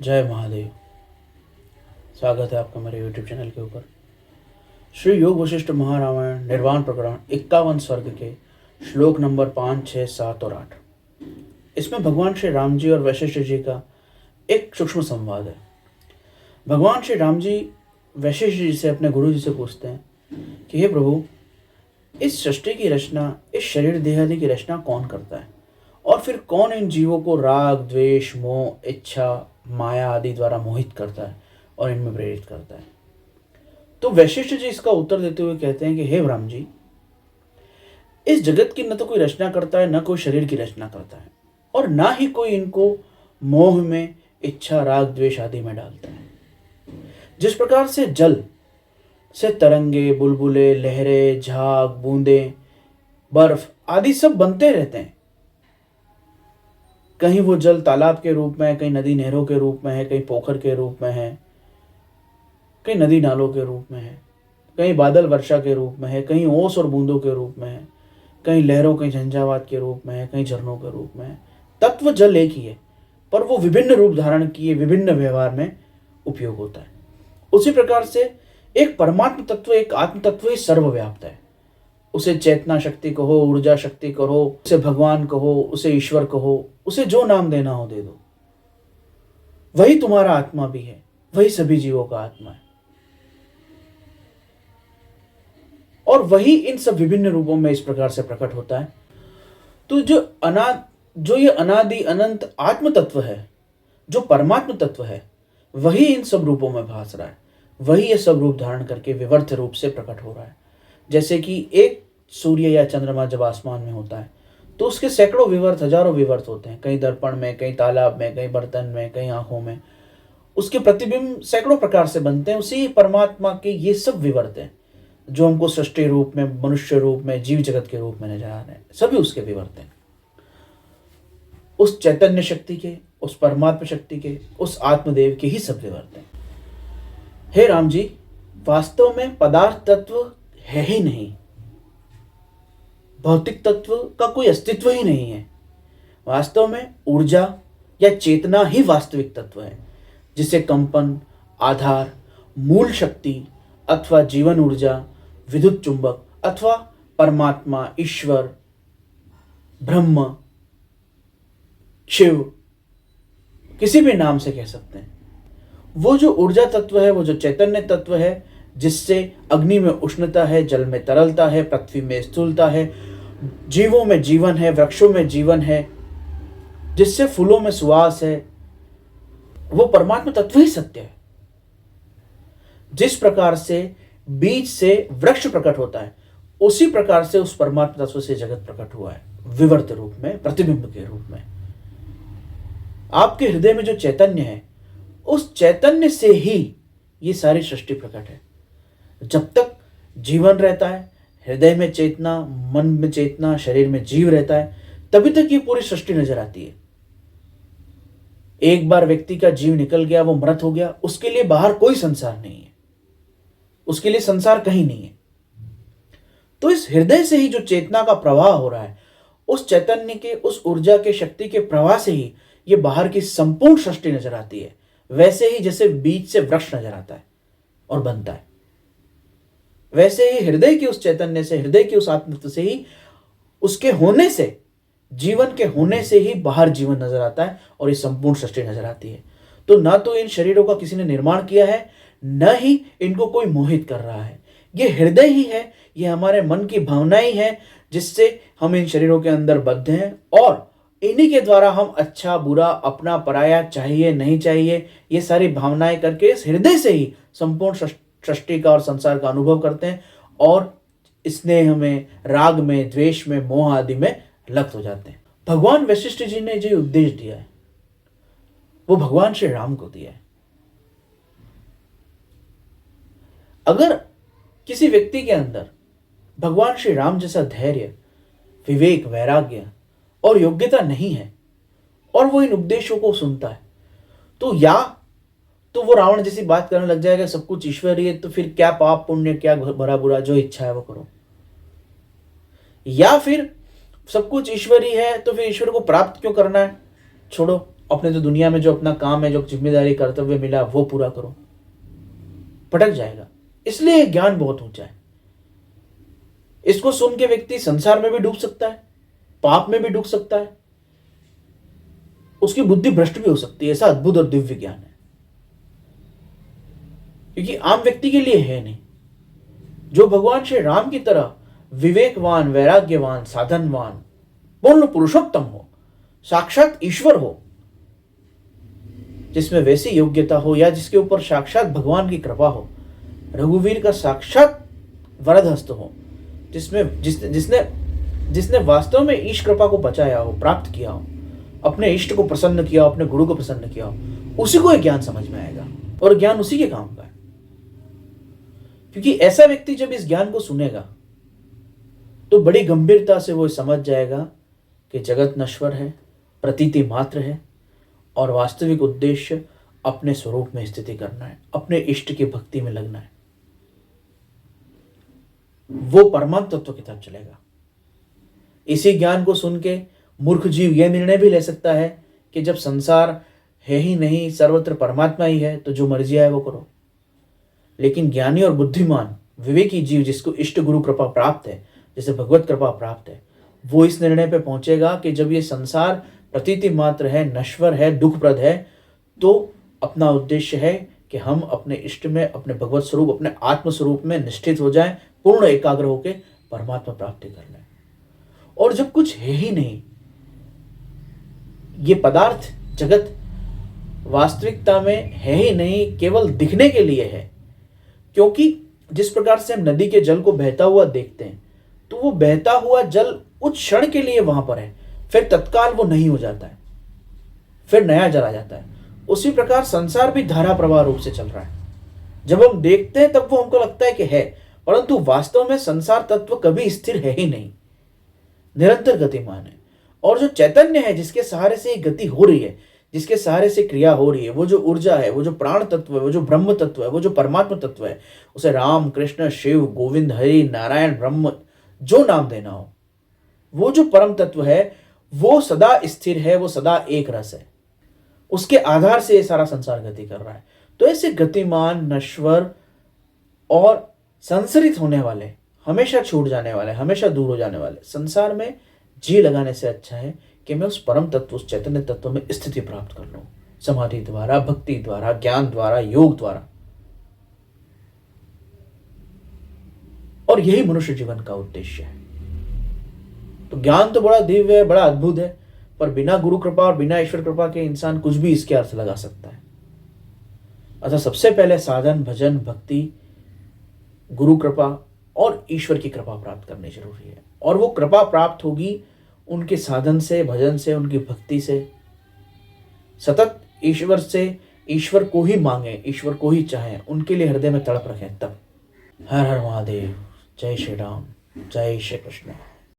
जय महादेव। स्वागत है आपका मेरे YouTube चैनल के ऊपर। श्री योग वशिष्ठ महारामायण निर्वाण प्रकरण 51 सर्ग के श्लोक नंबर 5, 6, 7 और 8। इसमें भगवान श्री राम जी और वशिष्ठ जी का एक सूक्ष्म संवाद है। भगवान श्री राम जी वशिष्ठ जी से अपने गुरु जी से पूछते हैं कि हे प्रभु, इस सृष्टि की रचना, इस शरीर देह आदि की रचना कौन करता है, और फिर कौन इन जीवों को राग, द्वेष, मोह, इच्छा, माया आदि द्वारा मोहित करता है और इनमें प्रेरित करता है। तो वशिष्ठ जी इसका उत्तर देते हुए कहते हैं कि हे राम जी, इस जगत की न तो कोई रचना करता है, न कोई शरीर की रचना करता है, और ना ही कोई इनको मोह में, इच्छा, राग, द्वेष आदि में डालता है। जिस प्रकार से जल से तरंगे, बुलबुले, लहरें, झाग, बूंदें, बर्फ आदि सब बनते रहते हैं। कहीं वो जल तालाब के रूप में है, कहीं नदी नहरों के रूप में है, कहीं पोखर के रूप में है, कहीं नदी नालों के रूप में है, कहीं बादल वर्षा के रूप में है, कहीं ओस और बूंदों के रूप में है, कहीं लहरों, कहीं झंझावात के रूप में है, कहीं झरनों के रूप में है। तत्व जल एक ही है, पर वो विभिन्न रूप धारण किए विभिन्न व्यवहार में उपयोग होता है। उसी प्रकार से एक परमात्म तत्व, एक आत्म तत्व ही सर्वव्याप्त है। उसे चेतना शक्ति कहो, ऊर्जा शक्ति कहो, उसे भगवान कहो, उसे ईश्वर कहो, उसे जो नाम देना हो दे दो। वही तुम्हारा आत्मा भी है, वही सभी जीवों का आत्मा है, और वही इन सब विभिन्न रूपों में इस प्रकार से प्रकट होता है। तो जो ये अनादि अनंत आत्म तत्व है, जो परमात्म तत्व है, वही इन सब रूपों में भास रहा है, वही ये सब रूप धारण करके विवर्त रूप से प्रकट हो रहा है। जैसे कि एक सूर्य या चंद्रमा जब आसमान में होता है तो उसके सैकड़ों विवर्त, हजारों विवर्त होते हैं, कहीं दर्पण में, कहीं तालाब में, कहीं बर्तन में, कहीं आंखों में। उसके प्रतिबिंब सैकड़ों प्रकार से बनते हैं। उसी परमात्मा के ये सब विवर्त हैं जो हमको सृष्टि रूप में, मनुष्य रूप में, जीव जगत के रूप में नजर आ रहे हैं। सभी उसके विवर्त हैं, उस चैतन्य शक्ति के, उस परमात्मा शक्ति के, उस आत्मदेव के ही सब विवर्त हैं। हे राम जी, वास्तव में पदार्थ तत्व है ही नहीं, भौतिक तत्व का कोई अस्तित्व ही नहीं है। वास्तव में ऊर्जा या चेतना ही वास्तविक तत्व है, जिसे कंपन, आधार, मूल शक्ति अथवा जीवन ऊर्जा, विद्युत चुंबक अथवा परमात्मा, ईश्वर, ब्रह्म, शिव, किसी भी नाम से कह सकते हैं। वो जो ऊर्जा तत्व है, वो जो चैतन्य तत्व है, जिससे अग्नि में उष्णता है, जल में तरलता है, पृथ्वी में स्थूलता है, जीवों में जीवन है, वृक्षों में जीवन है, जिससे फूलों में सुवास है, वो परमात्मा तत्व ही सत्य है। जिस प्रकार से बीज से वृक्ष प्रकट होता है, उसी प्रकार से उस परमात्मा तत्व से जगत प्रकट हुआ है, विवर्त रूप में, प्रतिबिंब के रूप में। आपके हृदय में जो चैतन्य है, उस चैतन्य से ही ये सारी सृष्टि प्रकट है। जब तक जीवन रहता है, हृदय में चेतना, मन में चेतना, शरीर में जीव रहता है, तभी तक ये पूरी सृष्टि नजर आती है। एक बार व्यक्ति का जीव निकल गया, वो मृत हो गया, उसके लिए बाहर कोई संसार नहीं है, उसके लिए संसार कहीं नहीं है। तो इस हृदय से ही जो चेतना का प्रवाह हो रहा है, उस चैतन्य के, उस ऊर्जा के, शक्ति के प्रवाह से ही ये बाहर की संपूर्ण सृष्टि नजर आती है। वैसे ही जैसे बीज से वृक्ष नजर आता है और बनता है, वैसे ही हृदय के उस चैतन्य से, हृदय के उस आत्मतत्व से ही, उसके होने से, जीवन के होने से ही बाहर जीवन नजर आता है और ये संपूर्ण सृष्टि नजर आती है। तो ना तो इन शरीरों का किसी ने निर्माण किया है, न ही इनको कोई मोहित कर रहा है। ये हृदय ही है, ये हमारे मन की भावनाएं हैं, जिससे हम इन शरीरों के अंदर बद्ध हैं, और इन्हीं के द्वारा हम अच्छा, बुरा, अपना, पराया, चाहिए, नहीं चाहिए, ये सारी भावनाएं करके इस हृदय से ही संपूर्ण सृष्टि का और संसार का अनुभव करते हैं, और स्नेह में, राग में, द्वेष में, मोह आदि में लग्न हो जाते हैं। भगवान वशिष्ठ जी ने जो उपदेश दिया है, वो भगवान श्री राम को दिया है। अगर किसी व्यक्ति के अंदर भगवान श्री राम जैसा धैर्य, विवेक, वैराग्य और योग्यता नहीं है, और वो इन उपदेशों को सुनता है, तो या तो वो रावण जैसी बात करने लग जाएगा, सब कुछ ईश्वरीय है, तो फिर क्या पाप पुण्य, क्या भला बुरा, जो इच्छा है वो करो। या फिर सब कुछ ईश्वरी है, तो फिर ईश्वर को प्राप्त क्यों करना है, छोड़ो, अपने तो दुनिया में जो अपना काम है, जो जिम्मेदारी कर्तव्य मिला वो पूरा करो, भटक जाएगा। इसलिए ज्ञान बहुत ऊंचा है। इसको सुन के व्यक्ति संसार में भी डूब सकता है, पाप में भी डूब सकता है, उसकी बुद्धि भ्रष्ट भी हो सकती है। ऐसा अद्भुत और दिव्य ज्ञान है, क्योंकि आम व्यक्ति के लिए है नहीं। जो भगवान श्री राम की तरह विवेकवान, वैराग्यवान, साधनवान, बोलो पुरुषोत्तम हो, साक्षात ईश्वर हो, जिसमें वैसी योग्यता हो, या जिसके ऊपर साक्षात भगवान की कृपा हो, रघुवीर का साक्षात वरद हस्त हो, जिसने वास्तव में ईश कृपा को बचाया हो, प्राप्त किया हो, अपने इष्ट को प्रसन्न किया हो, अपने गुरु को प्रसन्न किया हो, उसी को यह ज्ञान समझ में आएगा और ज्ञान उसी के काम का है। क्योंकि ऐसा व्यक्ति जब इस ज्ञान को सुनेगा तो बड़ी गंभीरता से वो समझ जाएगा कि जगत नश्वर है, प्रतीति मात्र है, और वास्तविक उद्देश्य अपने स्वरूप में स्थिति करना है, अपने इष्ट की भक्ति में लगना है। वो परमात्म तत्व की तरफ चलेगा। इसी ज्ञान को सुन के मूर्ख जीव यह निर्णय भी ले सकता है कि जब संसार है ही नहीं, सर्वत्र परमात्मा ही है, तो जो मर्जी आए वो करो। लेकिन ज्ञानी और बुद्धिमान विवेकी जीव, जिसको इष्ट गुरु कृपा प्राप्त है, जिसे भगवत कृपा प्राप्त है, वो इस निर्णय पे पहुंचेगा कि जब ये संसार प्रतीति मात्र है, नश्वर है, दुखप्रद है, तो अपना उद्देश्य है कि हम अपने इष्ट में, अपने भगवत स्वरूप, अपने आत्म स्वरूप में निष्ठित हो जाएं, पूर्ण एकाग्र होकर परमात्मा प्राप्ति कर लें। और जब कुछ है ही नहीं, ये पदार्थ जगत वास्तविकता में है ही नहीं, केवल दिखने के लिए है। क्योंकि जिस प्रकार से हम नदी के जल को बहता हुआ देखते हैं, तो वो बहता हुआ जल उस क्षण के लिए वहां पर है, फिर तत्काल वो नहीं हो जाता है, फिर नया जल आ जाता है। उसी प्रकार संसार भी धारा प्रवाह रूप से चल रहा है। जब हम देखते हैं तब वो हमको लगता है कि है, परंतु वास्तव में संसार तत्व कभी स्थिर है ही नहीं, निरंतर गतिमान है। और जो चैतन्य है, जिसके सहारे से गति हो रही है, जिसके सहारे से क्रिया हो रही है, वो जो ऊर्जा है, वो जो प्राण तत्व है, वो जो ब्रह्म तत्व है, वो जो परमात्मा तत्व है, उसे राम, कृष्ण, शिव, गोविंद, हरि, नारायण, ब्रह्म, जो नाम देना हो, वो जो परम तत्व है वो सदा स्थिर है, वो सदा एक रस है। उसके आधार से ये सारा संसार गति कर रहा है। तो ऐसे गतिमान, नश्वर और संसरित होने वाले, हमेशा छूट जाने वाले, हमेशा दूर हो जाने वाले संसार में जी लगाने से अच्छा है कि मैं उस परम तत्व, उस चैतन्य तत्व में स्थिति प्राप्त कर लूं, समाधि द्वारा, भक्ति द्वारा, ज्ञान द्वारा, योग द्वारा। और यही मनुष्य जीवन का उद्देश्य है। तो ज्ञान तो बड़ा दिव्य है, बड़ा अद्भुत है, पर बिना गुरु कृपा और बिना ईश्वर कृपा के इंसान कुछ भी इसके अर्थ लगा सकता है। अतः सबसे पहले साधन, भजन, भक्ति, गुरु कृपा और ईश्वर की कृपा प्राप्त करनी जरूरी है। और वो कृपा प्राप्त होगी उनके साधन से, भजन से, उनकी भक्ति से। सतत ईश्वर से, ईश्वर को ही मांगे, ईश्वर को ही चाहें, उनके लिए हृदय में तड़प रखें तब। हर हर महादेव। जय श्री राम, जय श्री कृष्ण।